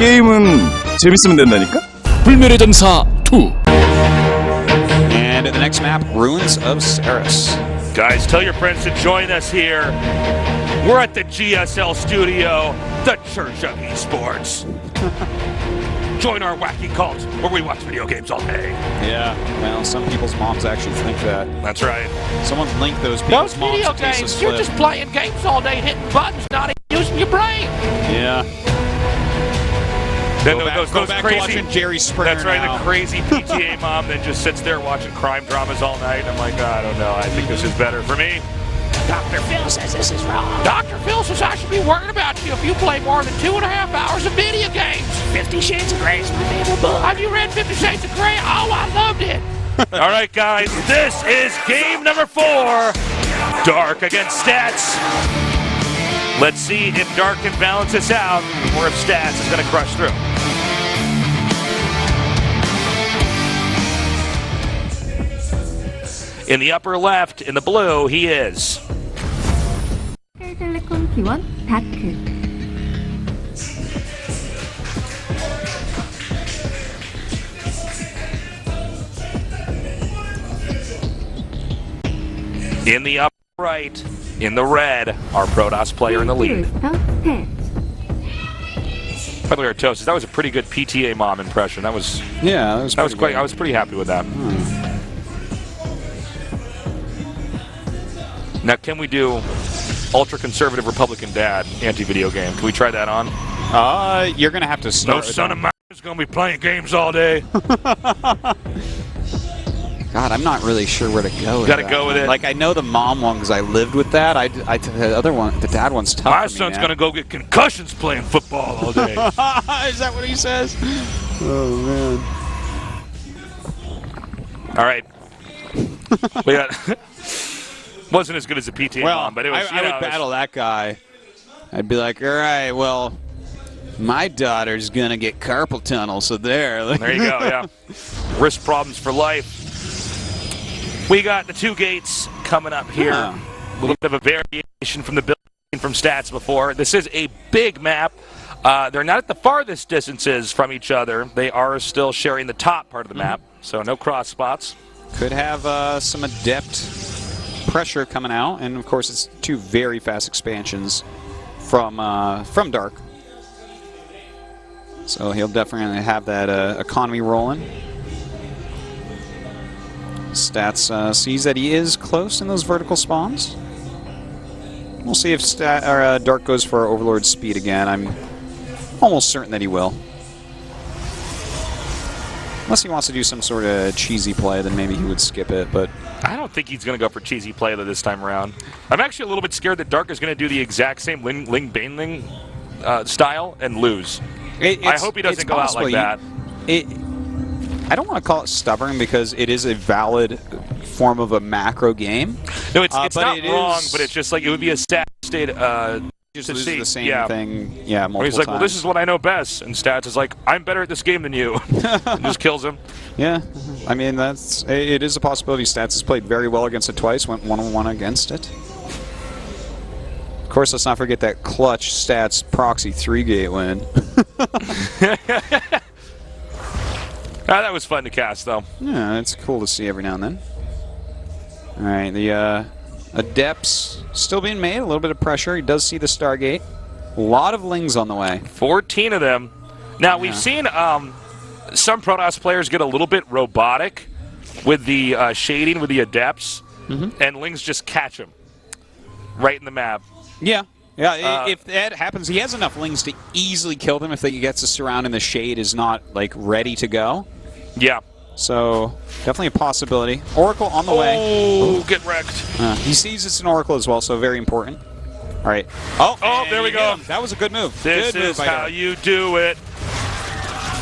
게임은 재밌으면 된다니까? 불멸의 전사 2. And in the next map, Ruins of Ceres. Guys, tell your friends to join us here. We're at the GSL studio, the Church of Esports. Join our wacky cult where we watch video games all day. Yeah, well, some people's moms actually think that. That's right. Someone's linked those people's Those moms video to Tasteless games, you're Flip. just playing games all day, hitting buttons, not using your brain. Yeah. Then Go back to watching Jerry Springer. That's right, now. the crazy PTA mom that just sits there watching crime dramas all night. I'm like, I don't know, I think this is better for me. Dr. Phil says this is wrong. Dr. Phil says I should be worried about you if you play more than 2.5 hours of video games. 50 Shades of Grey is my favorite book. Have you read 50 Shades of Grey? Oh, I loved it. All right, guys, this is game number 4. Dark against Stats. Let's see if Dark can balance this out or if Stats is going to crush through. In the upper left, in the blue, he is. 텔레콤 기원 다크. In the upper right, in the red, our Protoss player in the lead. By the way, Toast, that was a pretty good PTA mom impression. That was quite. I was pretty happy with that. Now, can we do ultra-conservative Republican dad anti-video game? Can we try that on? You're gonna have to start. No son of mine is gonna be playing games all day. God, I'm not really sure where to go. With Gotta that go with one. it. Like I know the mom one because I lived with that. The other one, the dad one's tough. My son's gonna go get concussions playing football all day. Is that what he says? Oh man. All right. We got. Wasn't as good as a PTA Well, mom, but it was. I would battle that guy. I'd be like, all right, well, my daughter's gonna get carpal tunnel, so there. There you go. Yeah. Wrist problems for life. We got the 2 gates coming up here. Yeah. A little bit of a variation from the building from Stats before. This is a big map. They're not at the farthest distances from each other. They are still sharing the top part of the map, so no cross spots. Could have some adept pressure coming out, and of course it's 2 very fast expansions from Dark. So he'll definitely have that economy rolling. Stats sees that he is close in those vertical spawns. We'll see if Dark goes for Overlord speed again. I'm almost certain that he will. Unless he wants to do some sort of cheesy play, then maybe he would skip it, but I don't think he's going to go for cheesy play this time around. I'm actually a little bit scared that Dark is going to do the exact same Ling Baneling style and lose. I hope he doesn't go out like that. I don't want to call it stubborn because it is a valid form of a macro game. No, it's not wrong, but it's just like it would be a sad state just to loses see. the same thing, multiple he's like, times. well, this is what I know best, and Stats is like, I'm better at this game than you, and just kills him. Yeah, I mean it is a possibility. Stats has played very well against it twice, went 1-on-1 against it. Of course, let's not forget that clutch Stats proxy 3-gate win. That was fun to cast, though. Yeah, it's cool to see every now and then. All right, the Adepts still being made, a little bit of pressure. He does see the Stargate. A lot of Lings on the way. 14 of them. Now, we've seen some Protoss players get a little bit robotic with the shading with the Adepts, and Lings just catch them right in the map. Yeah. Yeah, if that happens, he has enough Lings to easily kill them if he gets to surround and the shade is not, like, ready to go. Yeah. So, definitely a possibility. Oracle on the way. Oh, get wrecked. He sees it's an Oracle as well, so very important. All right. Oh, there we go. That was a good move. This good is move how you do it.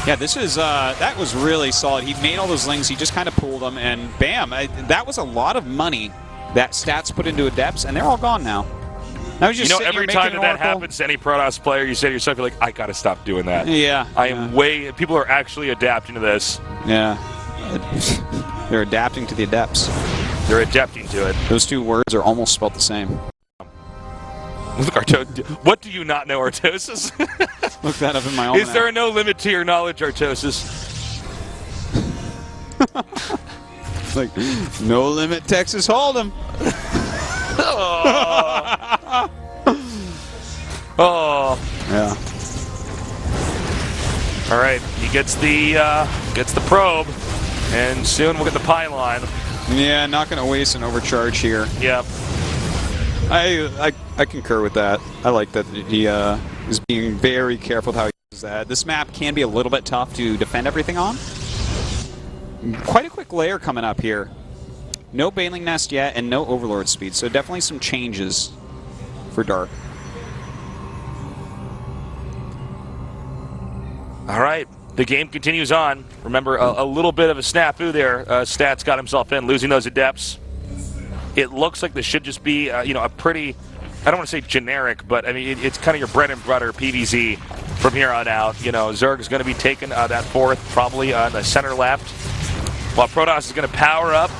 Yeah, this is that was really solid. He made all those Lings. He just kind of pulled them, and bam. That was a lot of money that Stats put into Adepts, and they're all gone now. Now he's just every time that happens to any Protoss player, you say to yourself, you're like, I got to stop doing that. Yeah. I am people are actually adapting to this. Yeah. They're adapting to the Adepts. They're adapting to it. Those 2 words are almost spelled the same. Look, what do you not know, Artosis? Look that up in my almanac. Is there no limit to your knowledge, Artosis? It's like, no limit Texas Hold'em. Oh. Yeah. All right, he gets the probe, and soon we'll get the pylon. Yeah, not going to waste an overcharge here. Yep. I concur with that. I like that he is being very careful with how he uses that. This map can be a little bit tough to defend everything on. Quite a quick layer coming up here. No Baneling Nest yet, and no Overlord speed, so definitely some changes for Dark. All right, the game continues on. Remember, a little bit of a snafu there. Stats got himself in, losing those adepts. It looks like this should just be, a pretty, I don't want to say generic, but I mean, it's kind of your bread and butter PvZ from here on out. Zerg is going to be taking that fourth, probably on the center left, while Protoss is going to power up,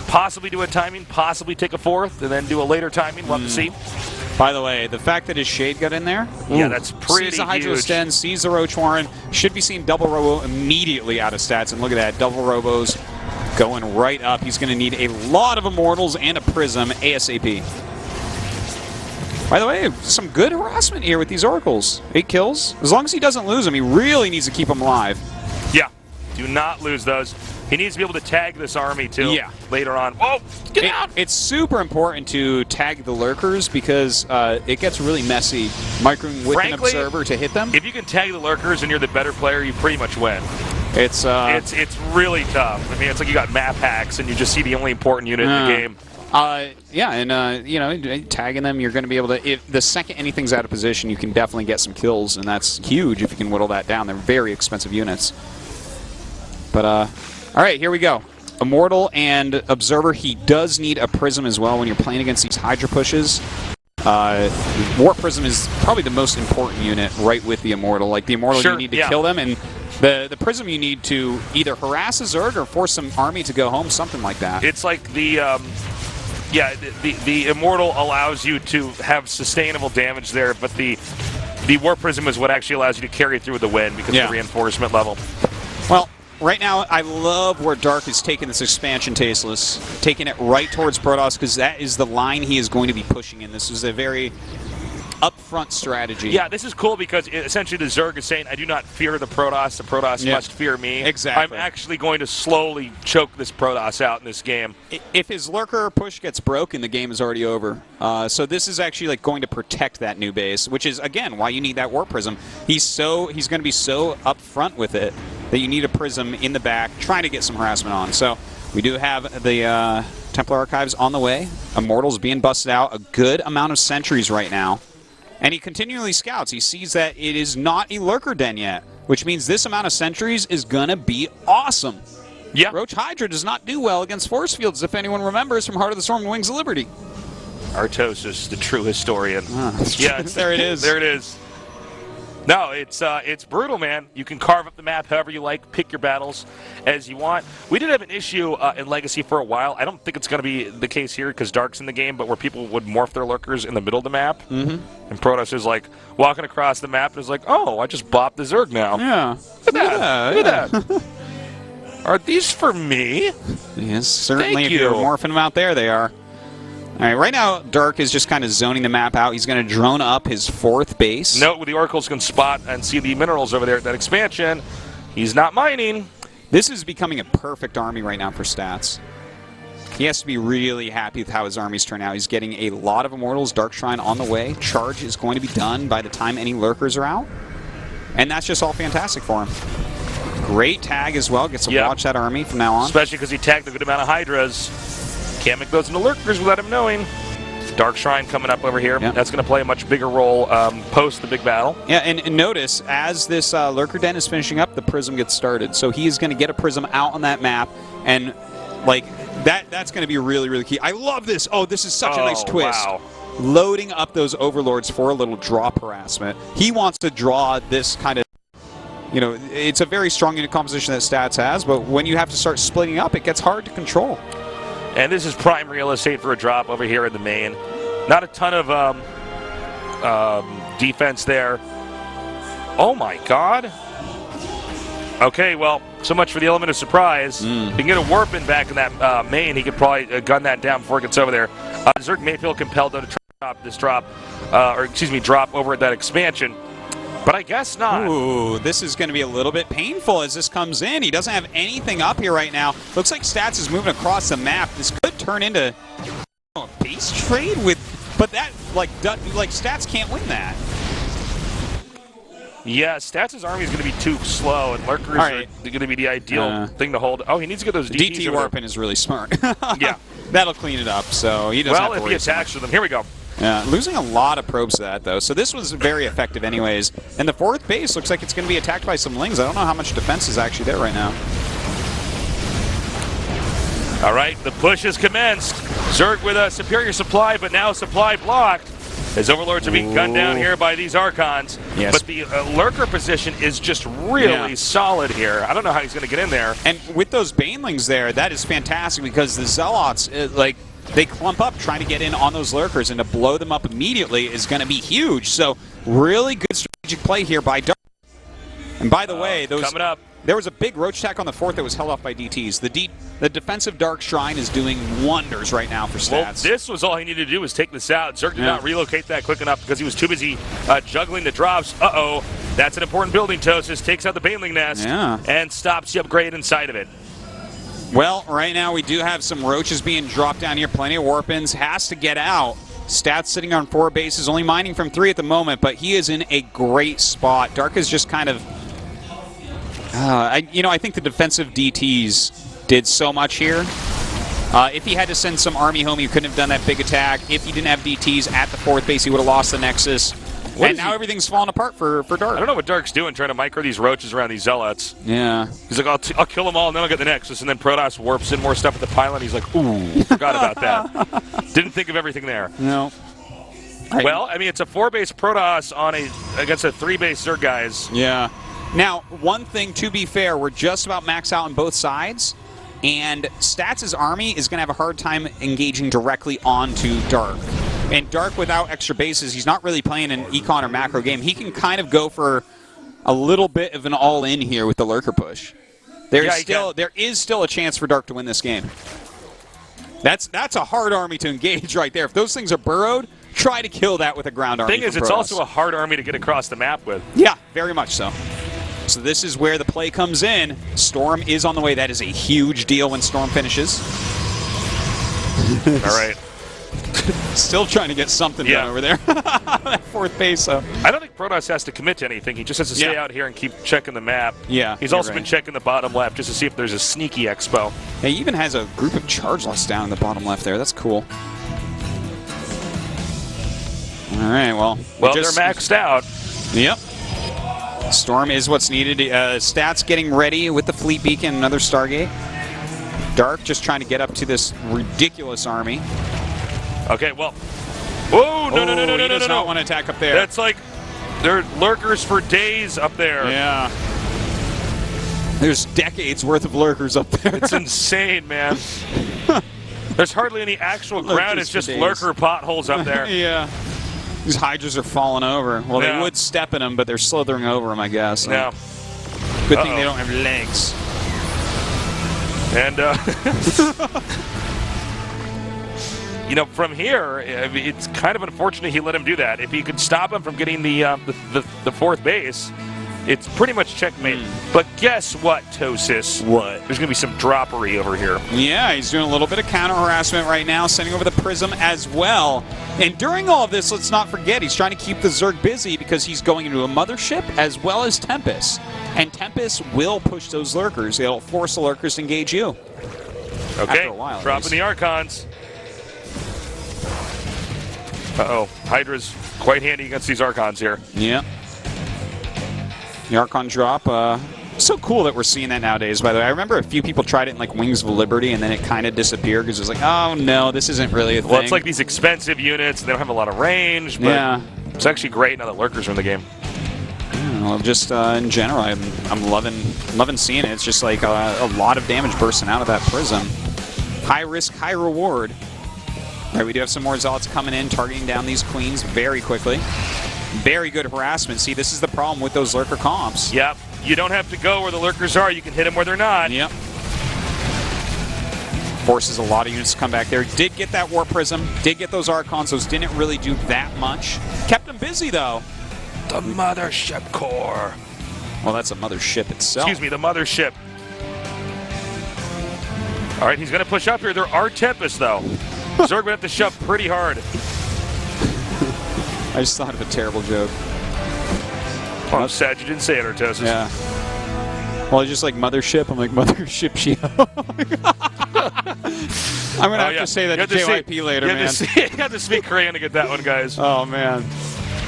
possibly do a timing, possibly take a fourth, and then do a later timing. We'll have to see. By the way, the fact that his Shade got in there, yeah, that's pretty sees the Hydro huge. Sten, sees the Roach Warren, should be seeing double Robo immediately out of stats. And look at that, double Robos going right up. He's going to need a lot of Immortals and a Prism ASAP. By the way, some good harassment here with these Oracles. 8 kills. As long as he doesn't lose them, he really needs to keep them alive. Yeah, do not lose those. He needs to be able to tag this army, too, later on. Whoa, get out! It's super important to tag the Lurkers because it gets really messy microing with an observer to hit them. If you can tag the Lurkers and you're the better player, you pretty much win. It's really tough. I mean, it's like you got map hacks and you just see the only important unit in the game. Yeah, and tagging them, you're going to be able to. If the second anything's out of position, you can definitely get some kills, and that's huge if you can whittle that down. They're very expensive units. But all right, here we go. Immortal and Observer. He does need a Prism as well when you're playing against these Hydra pushes. Warp Prism is probably the most important unit right with the Immortal. Like the Immortal, you need to kill them, and the Prism you need to either harass a Zerg or force some army to go home, something like that. It's like the Immortal allows you to have sustainable damage there, but the Warp Prism is what actually allows you to carry through the win because of the reinforcement level. Well, right now, I love where Dark is taking this expansion Tasteless, taking it right towards Protoss, because that is the line he is going to be pushing in. This is a very upfront strategy. Yeah, this is cool because essentially the Zerg is saying, I do not fear the Protoss must fear me. Exactly. I'm actually going to slowly choke this Protoss out in this game. If his Lurker push gets broken, the game is already over. So this is actually like going to protect that new base, which is, again, why you need that Warp Prism. He's going to be so upfront with it that you need a Prism in the back, trying to get some harassment on. So we do have the Templar Archives on the way. Immortals being busted out. A good amount of sentries right now. And he continually scouts. He sees that it is not a Lurker Den yet, which means this amount of sentries is going to be awesome. Yeah. Roach Hydra does not do well against force fields, if anyone remembers from Heart of the Storm and Wings of Liberty. Artosis, the true historian. Yeah, there it is. There it is. No, it's brutal, man. You can carve up the map however you like, pick your battles as you want. We did have an issue in Legacy for a while. I don't think it's going to be the case here because Dark's in the game, but where people would morph their Lurkers in the middle of the map. And Protoss is like walking across the map and is like, oh, I just bopped the Zerg now. Yeah. Look at that. Are these for me? Yes, certainly. Thank if you. you're morphing them out there, they are. All right, right now, Dark is just kind of zoning the map out. He's going to drone up his fourth base. Note with the Oracles can spot and see the minerals over there at that expansion. He's not mining. This is becoming a perfect army right now for stats. He has to be really happy with how his armies turn out. He's getting a lot of Immortals, Dark Shrine on the way. Charge is going to be done by the time any Lurkers are out. And that's just all fantastic for him. Great tag as well. Gets to watch that army from now on. Especially because he tagged a good amount of Hydras. Can't make those into Lurkers without him knowing. Dark Shrine coming up over here. That's going to play a much bigger role post the big battle. Yeah, and notice, as this Lurker Den is finishing up, the Prism gets started. So he is going to get a Prism out on that map, and like that's going to be really, really key. I love this. Oh, this is such a nice twist. Wow. Loading up those Overlords for a little drop harassment. He wants to draw this kind of, it's a very strong unit composition that Stats has, but when you have to start splitting up, it gets hard to control. And this is prime real estate for a drop over here in the main. Not a ton of defense there. Oh my God. Okay, well, so much for the element of surprise. He can get a Warpin back in that main. He could probably gun that down before it gets over there. Zerg may feel compelled though to drop over at that expansion. But I guess not. Ooh, this is going to be a little bit painful as this comes in. He doesn't have anything up here right now. Looks like Stats is moving across the map. This could turn into a base trade with, but that like Stats can't win that. Yeah, Stats' army is going to be too slow, and Lurkers are going to be the ideal thing to hold. Oh, he needs to get those DTs. DT Warpin is really smart. Yeah. That'll clean it up, so he doesn't have to worry. Well, if he attacks with them. Here we go. Yeah, losing a lot of probes to that, though. So this was very effective anyways. And the 4th base looks like it's going to be attacked by some Lings. I don't know how much defense is actually there right now. All right, the push has commenced. Zerg with a superior supply, but now supply blocked. As Overlords are being gunned down here by these Archons. Yes. But the Lurker position is just really solid here. I don't know how he's going to get in there. And with those Banelings there, that is fantastic because the Zealots, they clump up trying to get in on those Lurkers, and to blow them up immediately is going to be huge. So really good strategic play here by Dark. And by the way, coming up. There was a big roach attack on the 4th that was held off by DTs. The defensive Dark Shrine is doing wonders right now for Stats. Well, this was all he needed to do was take this out. Zerg did not relocate that quick enough because he was too busy juggling the drops. Uh-oh. That's an important building, Tosis. Takes out the Baneling Nest and stops the upgrade inside of it. Well, right now we do have some roaches being dropped down here. Plenty of Warpins. Has to get out. Stats sitting on 4 bases, only mining from 3 at the moment, but he is in a great spot. Dark is just kind of... I think the defensive DTs did so much here. If he had to send some army home, he couldn't have done that big attack. If he didn't have DTs at the 4th base, he would have lost the Nexus. And now everything's falling apart for Dark. I don't know what Dark's doing, trying to micro these roaches around these Zealots. Yeah. He's like, I'll kill them all, and then I'll get the Nexus. And then Protoss warps in more stuff at the pylon. He's like, ooh, forgot about that. Didn't think of everything there. No. Well, I mean, it's a 4-base Protoss against a 3-base Zerg guys. Yeah. Now, one thing, to be fair, we're just about maxed out on both sides, and Stats' army is going to have a hard time engaging directly onto Dark. And Dark, without extra bases, he's not really playing an econ or macro game. He can kind of go for a little bit of an all-in here with the Lurker push. There is still a chance for Dark to win this game. That's a hard army to engage right there. If those things are burrowed, try to kill that with a ground army. Thing is, it's also a hard army to get across the map with. Yeah, very much so. So this is where the play comes in. Storm is on the way. That is a huge deal when Storm finishes. All right. Still trying to get something done over there. That 4th base. So. I don't think Protoss has to commit to anything. He just has to stay out here and keep checking the map. Yeah. He's also been checking the bottom left just to see if there's a sneaky expo. He even has a group of chargeless down in the bottom left there. That's cool. All right, well, they're maxed out. Yep. Storm is what's needed. Stats getting ready with the Fleet Beacon, another Stargate. Dark just trying to get up to this ridiculous army. Okay, well. Whoa, no. He does not want to attack up there. That's like, they're Lurkers for days up there. Yeah. There's decades worth of Lurkers up there. It's insane, man. There's hardly any actual ground. It's just Lurker potholes up there. Yeah. These Hydras are falling over. Well, they would step in them, but they're slithering over them, I guess. So. Yeah. Good thing they don't have legs. And, from here, it's kind of unfortunate he let him do that. If he could stop him from getting the 4th base, it's pretty much checkmate. But guess what, Tosis? What? There's going to be some droppery over here. Yeah, he's doing a little bit of counter-harassment right now, sending over the Prism as well. And during all of this, let's not forget, he's trying to keep the Zerg busy because he's going into a mothership as well as Tempest. And Tempest will push those Lurkers. It'll force the Lurkers to engage you. Okay, After a while, dropping the Archons. Uh-oh, Hydra's quite handy against these Archons here. Yeah. The Archon drop, so cool that we're seeing that nowadays, by the way. I remember a few people tried it in, like, Wings of Liberty, and then it kind of disappeared because it was like, oh, no, this isn't really a thing. Well, it's like these expensive units. They don't have a lot of range, but it's actually great now that Lurkers are in the game. Yeah, well, just in general, I'm loving seeing it. It's just like a lot of damage bursting out of that Prism. High risk, high reward. All right, we do have some more Zealots coming in, targeting down these queens very quickly. Very good harassment. See, this is the problem with those lurker comps. Yep. You don't have to go where the lurkers are. You can hit them where they're not. Yep. Forces a lot of units to come back there. Did get that War Prism. Did get those Archons. Those didn't really do that much. Kept them busy, though. The mothership core. Well, that's a mothership itself. Excuse me, the mothership. All right, he's going to push up here. There are Tempests, though. Zerg would have to shove pretty hard. I just thought of a terrible joke. Oh, I'm sad you didn't say it, Artosis. Yeah. Well, just like mothership, I'm like mothership Shio. I'm going to have to say that to JYP later, man. You have to speak Korean to get that one, guys. Oh, man.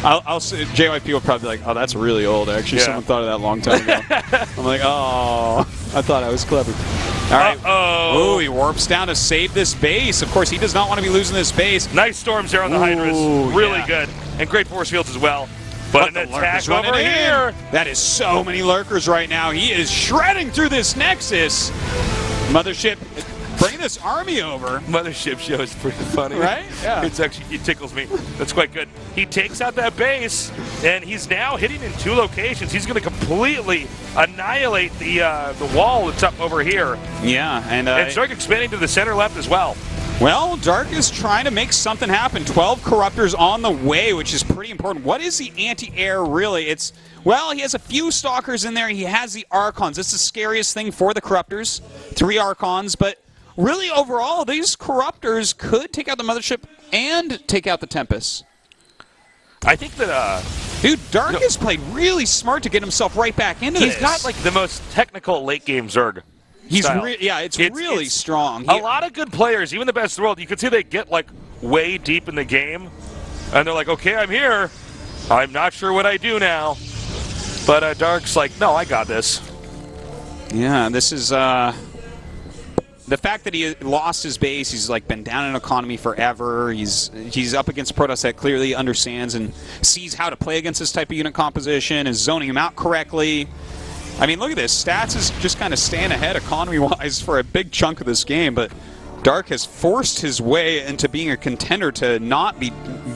I'll say, JYP will probably be like, oh, that's really old, actually. Yeah. Someone thought of that a long time ago. I'm like, oh, I thought I was clever. All right. Uh-oh. Ooh, he warps down to save this base. Of course, he does not want to be losing this base. Nice storms there on the Hydras. Ooh, Really yeah. good. And great force fields as well. But an attack over running here. in. That is so many lurkers right now. He is shredding through this Nexus. Mothership, bring this army over. Mothership show is pretty funny. Right? Yeah. It's actually, it tickles me. That's quite good. He takes out that base, and he's now hitting in 2 locations. He's going to completely annihilate the wall that's up over here. Yeah, and start expanding to the center left as well. well, Dark is trying to make something happen. 12 Corruptors on the way, which is pretty important. What is the anti-air, really? It's, well, he has a few Stalkers in there. He has the Archons. This is the scariest thing for the Corruptors. 3 Archons, but really, overall, these Corruptors could take out the Mothership and take out the Tempest. I think that, Dude, Dark has played really smart to get himself right back into this. he's got, like, the most technical late-game Zerg. He's style. it's really strong. A lot of good players, even the best in the world, you can see they get, like, way deep in the game, and they're like, okay, I'm here. I'm not sure what I do now. But Dark's like, no, I got this. Yeah, this is the fact that he lost his base. He's like been down in economy forever. He's up against Protoss that clearly understands and sees how to play against this type of unit composition, is zoning him out correctly. I mean, look at this. Stats is just kind of staying ahead economy-wise for a big chunk of this game, but Dark has forced his way into being a contender to not be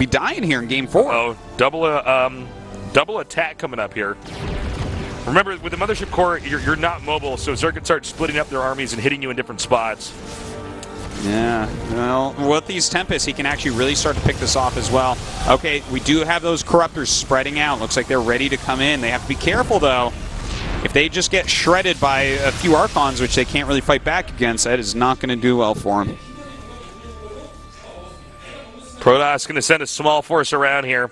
dying here in Game 4. Oh, double attack coming up here. Remember, with the Mothership Core, you're not mobile, so Zerg can start splitting up their armies and hitting you in different spots. Yeah, well, with these Tempests, he can actually really start to pick this off as well. Okay, we do have those Corruptors spreading out. Looks like they're ready to come in. They have to be careful, though. If they just get shredded by a few Archons, which they can't really fight back against, that is not going to do well for them. Protoss going to send a small force around here.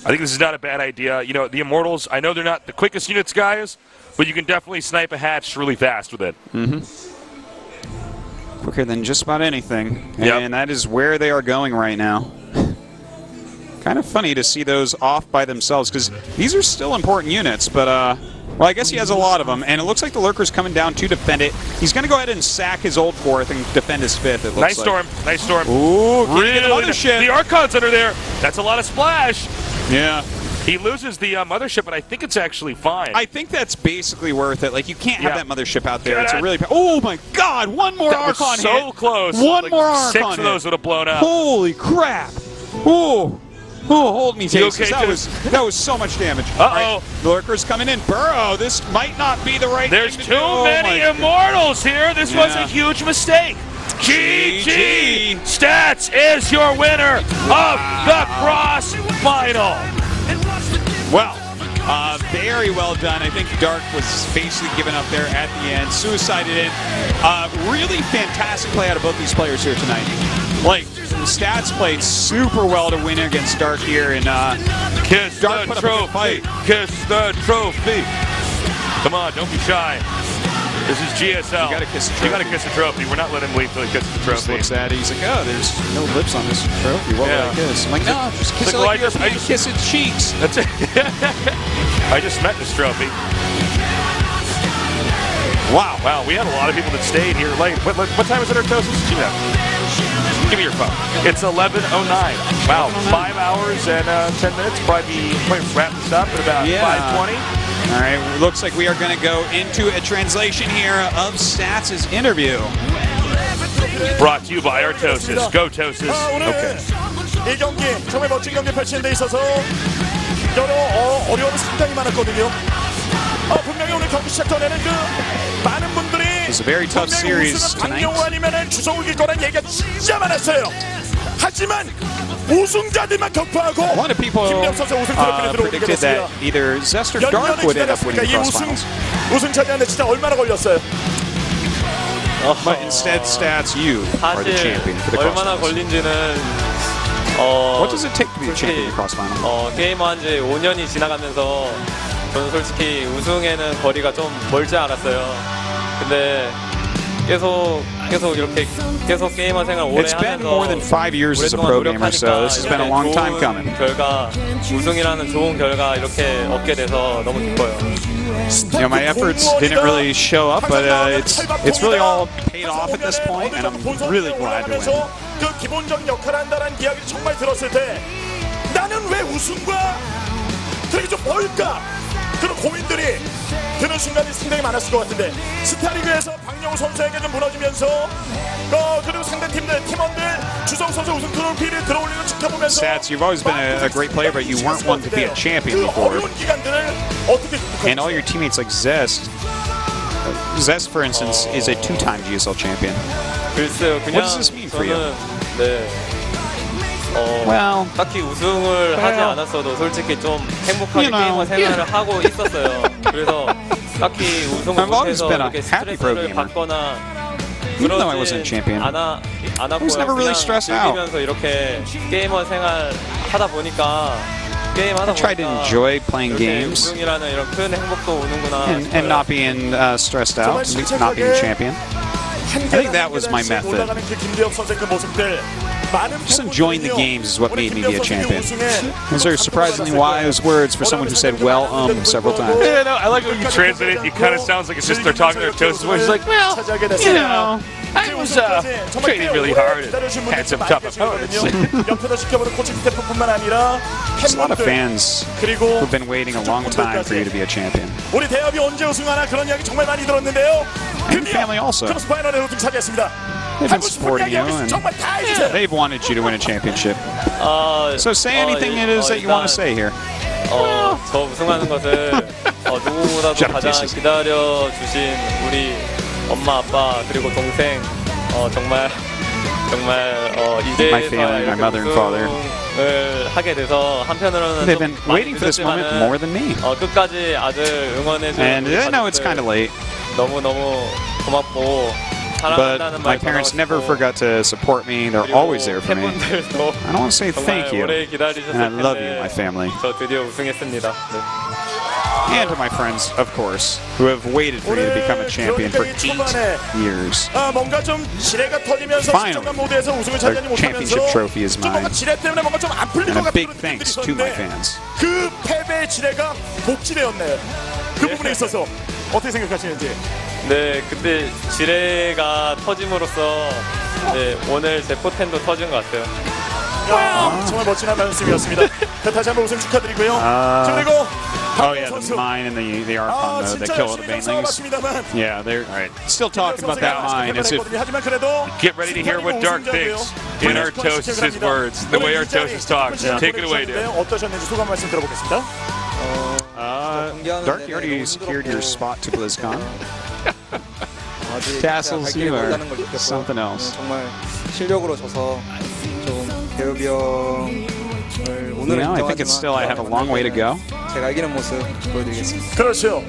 I think this is not a bad idea. You know, the Immortals, I know they're not the quickest units, guys, but you can definitely snipe a hatch really fast with it. Mm-hmm. Quicker than just about anything. Yep. And that is where they are going right now. Kind of funny to see those off by themselves, because these are still important units, but, well, I guess he has a lot of them, and it looks like the Lurker's coming down to defend it. He's going to go ahead and sack his old 4th and defend his 5th, it looks Nice like. storm. Nice storm. Ooh, really get the Mothership. The Archons under there. That's a lot of splash. Yeah. He loses the Mothership, but I think it's actually fine. I think that's basically worth it. Like, you can't have Yeah. that Mothership out there. It's a really... Oh, my God! One more that was Archon so hit. close. One Like, more Archon 6 hit. of those would have blown up. Holy crap! Ooh. Oh, hold me, You Tasis. okay, That was so much damage. Uh-oh. All right, the Lurker's coming in. Burrow, this might not be the right There's thing to too do. Oh, many my Immortals here. This was a Yeah. huge mistake. GG. GG. Stats is your winner of the CrossFinal. Well, very well done. I think Dark was basically given up there at the end. Suicided it. Really fantastic play out of both these players here tonight. Like, the Stats played super well to win against Dark here, and Kiss Dark the put up a good trophy. fight. Kiss the trophy. Come on, don't be shy. This is GSL. You gotta kiss the You gotta trophy. kiss the trophy. We're not letting him leave until he kisses the just trophy. looks at it. He's like, oh, there's no lips on this trophy. What would I kiss? I'm like, no, just kiss Like, it well, like I European just- kiss its cheeks. That's it. I just met this trophy. Wow. Wow, we had a lot of people that stayed here late. What time is it, Artosis? You know. Give me your phone. It's 11:09. Wow, 5 hours and 10 minutes. Probably wrap this up at about 5:20. All right, looks like we are going to go into a translation here of Stats' interview. Brought to you by our Tosis. Go Tosis. 오늘 이 경기 정말 멋진 경기 펼치는 데 있어서 여러 어려움이 상당히 많았거든요. 분명히 오늘 경기 시작 전에는 그 많은 분들이 It's a very tough series tonight. 박영호 아니면 주성욱일 거란 얘기가 진짜 많았어요. 하지만 우승자들만 격파하고 A lot of people 김대엽 선수 우승 트로피를 들어오게 predicted that 됐습니다. either Zest or Dark would end up winning the CrossFinals. 우승 차지하는데 진짜 얼마나 걸렸어요? But instead, Stats, you are the champion for the 얼마나 CrossFinals. 걸린지는 What does it take to be a champion in the CrossFinals? 게임한 지 5년이 지나가면서 저는 솔직히 우승에는 거리가 좀 멀지 않았어요. 근데 계속 이렇게 게이머 생활 오래 It's been 하면서 more than 5 years as a pro gamer, so this has been a long time coming. 결과 우승이라는 좋은 결과 이렇게 얻게 돼서 너무 기뻐요. You know, my efforts didn't really show up, but it's really all paid off at this point, and I'm really glad to win. 그 기본적인 역할을 한다는 이야기를 정말 들었을 때 나는 왜 우승과 그렇게 좀 멀까? 그런 고민들이 드는 순간이 상당히 많았을 것 같은데 스타리그에서 박영호 선수에게 좀 무너지면서 그리고 상대 팀원들 주성 선수 우승 트로피를 들어올리는 걸 지켜보면서 Stats, you've always been a great player, but you weren't one to be a champion 그 before. 어려운 기간들을 어떻게 And all your teammates like Zest, for instance, is a 2-time GSL champion. 글쎄요, 그냥 What does this mean for you? Well, 딱히 우승을 하지 않았어도 솔직히 좀 행복하게 게이머 생활을 하고 있었어요. 그래서 딱히 우승을 I've always 못해서 been a 이렇게 happy pro 스트레스를 gamer. 받거나 Even though I wasn't a champion, 안 was never really stressed out. 즐기면서 이렇게 게이머 생활 하다 보니까 게임 하다 I tried to 보니까 enjoy playing 이렇게 games 우승이라는 이런 큰 행복도 오는구나 and not being stressed out, not being a champion. I think that was my method. Just enjoying the games is what made me be a champion. Those are surprisingly wise words for someone who said "well" several times. Yeah, no, I like when you translate it. It kind of sounds like it's just they're talking their Tosis voice. It's like, well, you know, I was training really hard and had some tough opponents. There's a lot of fans who've been waiting a long time for you to be a champion. 우리 대협이 언제 우승하나 그런 이야기 정말 많이 들었는데요. And family also. 크로스파이널에 우승 차지했습니다. They've been supporting you, and 정말 다 해주세요. they've wanted you to win a championship. So say anything it is that you want to say here. 저 우승하는 것을 누구보다도 Shut up, 가장 Jesus. 기다려 주신 우리 엄마 아빠 그리고 동생 정말 My family, my mother and father. 우승을 하게 돼서 한편으로는 They've 좀 been 많이 waiting for this moment 늦었지만은, more than me. 끝까지 아들 응원해 주는 And I know it's kind of late, 너무 고맙고 but 사랑한다는 my 말 parents 전하고 never 싶고, forgot to support me. They're 그리고 always there for me. 팬분들도 I don't want to say 정말 thank you. 오래 기다리셨을 And I love 텐데 you, my family. 저 드디어 우승했습니다. 네. And to my friends, of course, who have waited for me to become a champion for 8 years. 뭔가 좀 지뢰가 터지면서 Finally, 실전감 모드에서 우승을 the 차지하지 못하면서 championship trophy is 좀 뭔가 mine. 지뢰 때문에 뭔가 좀 안 풀릴 것 And a 같은 big 그런 thanks 느낌들이 to my 있었는데 fans. 그 패배의 지뢰가 복지되었네요. 그 부분에 있어서 어떻게 생각하시는지. 네, 그때 지뢰가 터짐으로써 오늘 제 포텐도 터진 것 같아요. 정말 멋진 한 말씀이었습니다. 다시 한번 우승 축하드리고요. 그리고 Oh yeah, the mine and the Archon mode that kill all the banelings. Yeah, they're all right. Still talking about that mine as if Get ready to hear what Dark thinks in our Tosis' words, the way our Tosis talks. Take it away, dude. 어떠셨는지 소감 말씀 들어보겠습니다. Dark, you already secured your spot to BlizzCon. Tassels, you are something else. 정말 실력으로 져서 좀 대엽이 형을 You 오늘은 know, I think it's still I have a long way to go. 제가 이기는 모습 보여드리겠습니다. 그렇죠.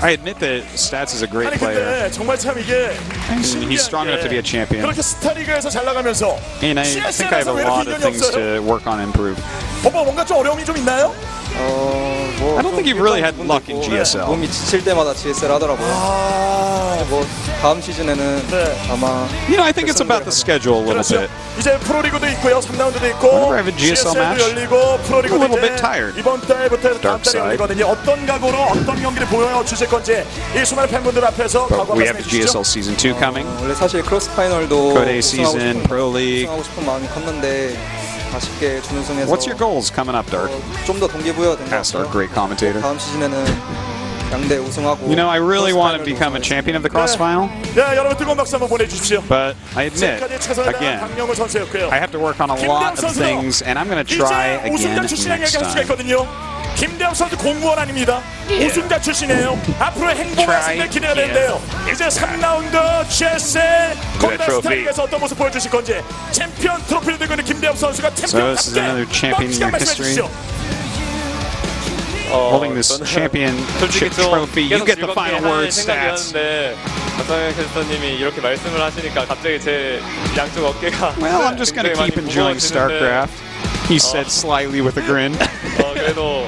I admit that Stats is a great 아니 player. 근데 정말 참 이게 He's strong enough to be a champion. 그렇게 스타리그에서 잘 나가면서 And I think I have a lot of things to work on and improve. 뭔가 좀 어려움이 좀 있나요? I don't think you've really had luck in GSL. 몸이 지칠 때마다 GSL 하더라고요. 뭐 다음 시즌에는 아마 You know, I think it's about the schedule a little 그렇죠. bit. 이제 프로리그도 있고요. 3라운드도 있고 Whenever I have a GSL match, 열리고 프로리그도 I'm a little 이제 bit tired. 이번 달부터 해서 다음 Dark 달에 side. 열리거든요. 어떤 각오로 어떤 경기를 보여주실 건지 이 수많은 팬분들 앞에서 But 각오 we 한번 have the 해주시죠. GSL Season 2 coming. 원래 사실 크로스파이널도 Code A season, Pro League. 우승하고 싶은 마음이 컸는데 아쉽게 준우승해서 What's your goals coming up, Dark? 좀 더 동기부여가 된 것 Asked our 같아요. great commentator. 다음 시즌에는 양대 우승하고. You know, I really want to become a champion of the CrossFinal, 자, 여러분 뜨거운 박수 한번 보내주십시오. but I admit, 지금까지 최선을 다한 again, 강명호 선수였고요. I have to work on a lot of things, and I'm going to try 이제 우승자 again 출신에게 next 할 수가 time. 있거든요. 김대엽 선수 공무원 아닙니다. 우승자 출신이에요. 앞으로 행복한 승리 기대가 되는데요. 이제 3라운드 GSL 거기다 스타일에서 어떤 모습 보여주실 건지 챔피언 트로피를 들고 있는 김대엽 선수가 So this is another champion in your history. Holding this championship trophy, you get the final word stats. 박상현 캐스터님이 이렇게 말씀을 하시니까 갑자기 제 양쪽 어깨가 Well, I'm just going to keep enjoying StarCraft, he said slyly with a grin. 그래도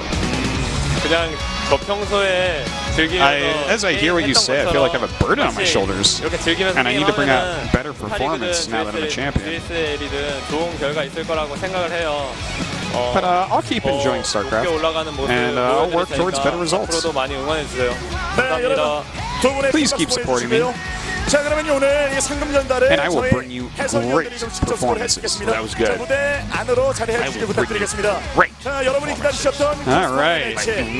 그냥 저 평소에 즐기면서 As I hear what you say, I feel like I have a burden on my shoulders. 이렇게 즐기면서 And I need to bring out 게임하면은 better performance now that I'm a champion. GSL이든 좋은 결과 있을 거라고 생각을 해요. But I'll keep enjoying StarCraft, and I'll work towards better results. 앞으로도 많이 응원해 주세요. 네, 여러분 두 분의 Please keep supporting me. 자, 그러면 오늘 이 상금 전달에 And I will 저희 bring you 해설위원들이 great 좀 직접 수고를 performances. 해주시겠습니다. That was good. 자, 무대 안으로 자리해 주시기 부탁드리겠습니다. Great. 자, 여러분이 기다리셨던 All right.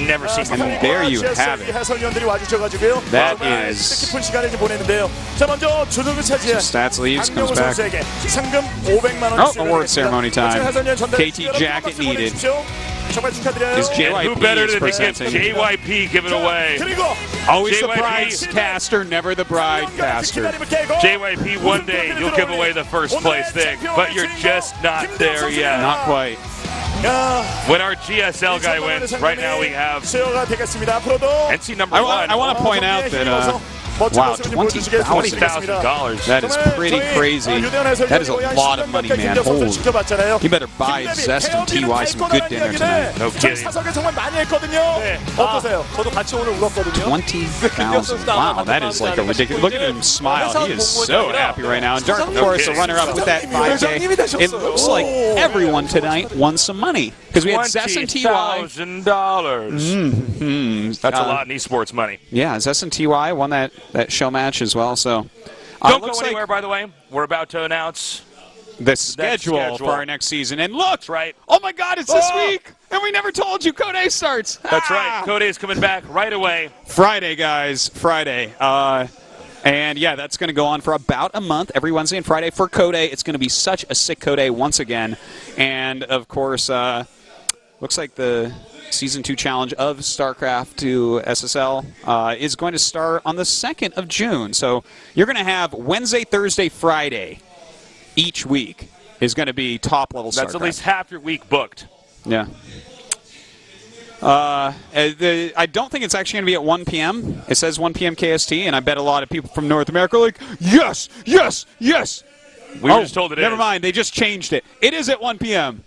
Never seen And there you have it. 해설위원들이 와주셔가지고요. That 정말 is- 깊은 시간을 좀 보내는데요. 자, 먼저 주도를 차지한 Stats leaves, 강명호 comes back. 선수에게 상금 500만 원 Oh, award ceremony time. KT KT jacket needed. 정말 축하드려요. Is And JYP who better is than to get presenting. JYP given away? 그리고 Always the JYP. bridecaster, never the bridecaster. JYP, one day you'll give away the first place thing, but you're just not there yet. Not quite. When our GSL guy wins, right now we have 수요가 되겠습니다. 앞으로도 NC number I one. want to point out that, wow, $20,000. That is pretty crazy. That is a lot of money, man. Holy. You better buy Zest and TY some good dinner tonight. No kidding. 사석에 정말 많이 했거든요. 어떠세요? 저도 같이 오늘 울었거든요. 20,000. Wow, that is like a ridiculous. Look at him smile. He is so happy right now. And Dark, of course, the runner-up with that 5K. It looks like everyone tonight won some money because we had Zest and TY. $20,000. That's a lot in esports money. Yeah, Zest and TY won that show match as well. So Don't go anywhere, by the way. We're about to announce the schedule for our next season. And look, That's right. Oh my God, it's this week, and we never told you. Code A starts. That's right. Code is coming back right away. Friday, guys. Friday. And yeah, that's going to go on for about a month, every Wednesday and Friday for Code A. It's going to be such a sick Code A once again. And of course, looks like the Season 2 challenge of StarCraft to SSL is going to start on the 2nd of June. So you're going to have Wednesday, Thursday, Friday each week is going to be top-level StarCraft. That's at least half your week booked. Yeah. I don't think it's actually going to be at 1 p.m. It says 1 p.m. KST, and I bet a lot of people from North America are like, yes, yes, yes. We were just told it never is. mind. They just changed it. It is at 1 p.m.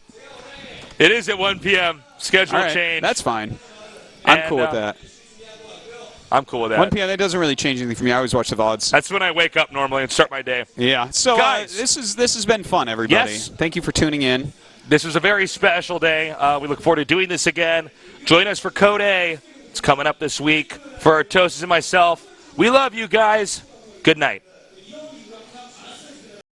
It is at 1 p.m. Schedule All right, change. that's fine. I'm And, cool with that. I'm cool with that. 1 p.m. That doesn't really change anything for me. I always watch the VODs. That's when I wake up normally and start my day. Yeah. So Guys. this has been fun, everybody. Yes. Thank you for tuning in. This was a very special day. We look forward to doing this again. Join us for Code A. It's coming up this week. For Artosis and myself, we love you guys. Good night.